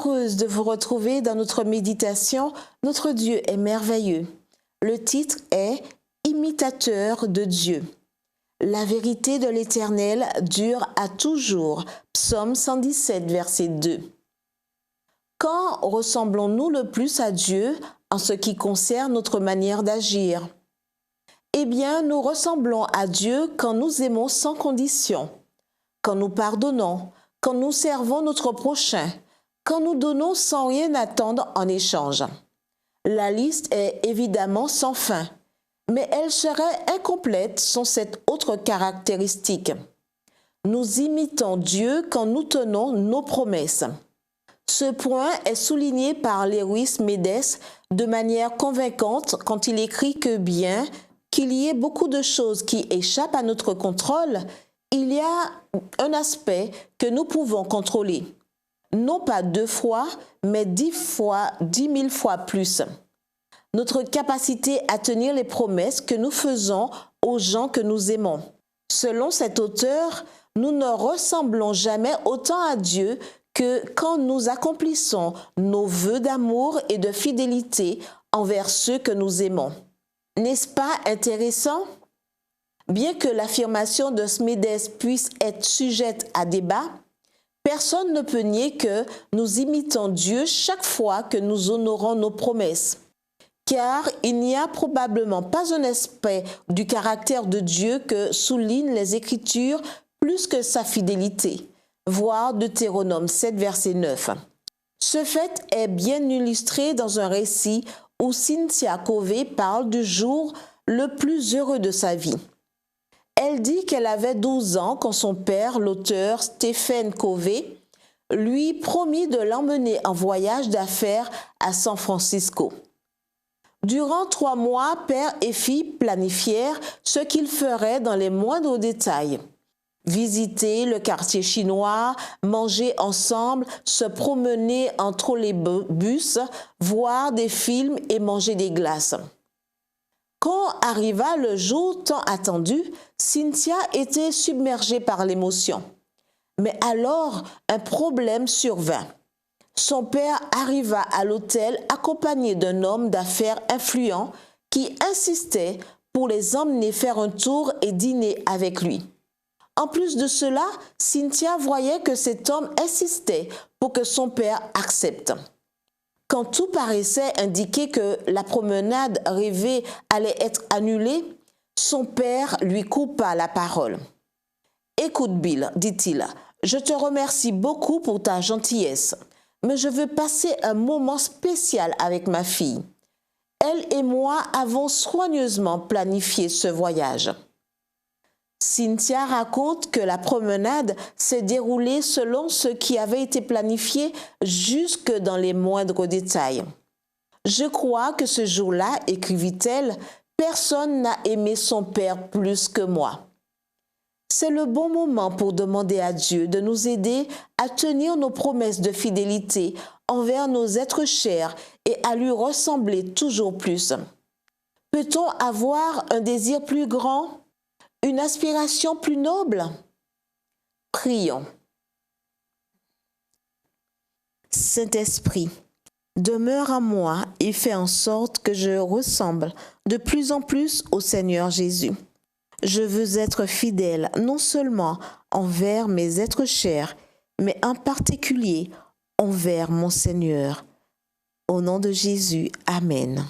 heureuse de vous retrouver dans notre méditation « Notre Dieu est merveilleux ». Le titre est « Imitateur de Dieu ». La vérité de l'Éternel dure à toujours. Psaume 117, verset 2. Quand ressemblons-nous le plus à Dieu en ce qui concerne notre manière d'agir? Eh bien, nous ressemblons à Dieu quand nous aimons sans condition, quand nous pardonnons, quand nous servons notre prochain, quand nous donnons sans rien attendre en échange. La liste est évidemment sans fin, mais elle serait incomplète sans cette autre caractéristique. Nous imitons Dieu quand nous tenons nos promesses. Ce point est souligné par Lewis Medes de manière convaincante quand il écrit que bien qu'il y ait beaucoup de choses qui échappent à notre contrôle, il y a un aspect que nous pouvons contrôler. Non pas 2 fois, mais 10 000 fois plus. Notre capacité à tenir les promesses que nous faisons aux gens que nous aimons. Selon cet auteur, nous ne ressemblons jamais autant à Dieu que quand nous accomplissons nos vœux d'amour et de fidélité envers ceux que nous aimons. N'est-ce pas intéressant? Bien que l'affirmation de Smedes puisse être sujette à débat, personne ne peut nier que nous imitons Dieu chaque fois que nous honorons nos promesses. Car il n'y a probablement pas un aspect du caractère de Dieu que soulignent les Écritures plus que sa fidélité. Voir Deutéronome 7, verset 9. Ce fait est bien illustré dans un récit où Cynthia Covey parle du jour le plus heureux de sa vie. Elle dit qu'elle avait 12 ans quand son père, l'auteur Stephen Covey, lui promit de l'emmener en voyage d'affaires à San Francisco. Durant 3 mois, père et fille planifièrent ce qu'ils feraient dans les moindres détails. Visiter le quartier chinois, manger ensemble, se promener en trolleybus, voir des films et manger des glaces. Quand arriva le jour tant attendu, Cynthia était submergée par l'émotion. Mais alors, un problème survint. Son père arriva à l'hôtel accompagné d'un homme d'affaires influent qui insistait pour les emmener faire un tour et dîner avec lui. En plus de cela, Cynthia voyait que cet homme insistait pour que son père accepte. Quand tout paraissait indiquer que la promenade rêvée allait être annulée, son père lui coupa la parole. « Écoute Bill, dit-il, je te remercie beaucoup pour ta gentillesse, mais je veux passer un moment spécial avec ma fille. Elle et moi avons soigneusement planifié ce voyage. » Cynthia raconte que la promenade s'est déroulée selon ce qui avait été planifié jusque dans les moindres détails. « Je crois que ce jour-là, écrivit-elle, personne n'a aimé son père plus que moi. » C'est le bon moment pour demander à Dieu de nous aider à tenir nos promesses de fidélité envers nos êtres chers et à lui ressembler toujours plus. Peut-on avoir un désir plus grand? Une aspiration plus noble? Prions. Saint-Esprit, demeure en moi et fais en sorte que je ressemble de plus en plus au Seigneur Jésus. Je veux être fidèle non seulement envers mes êtres chers, mais en particulier envers mon Seigneur. Au nom de Jésus, Amen.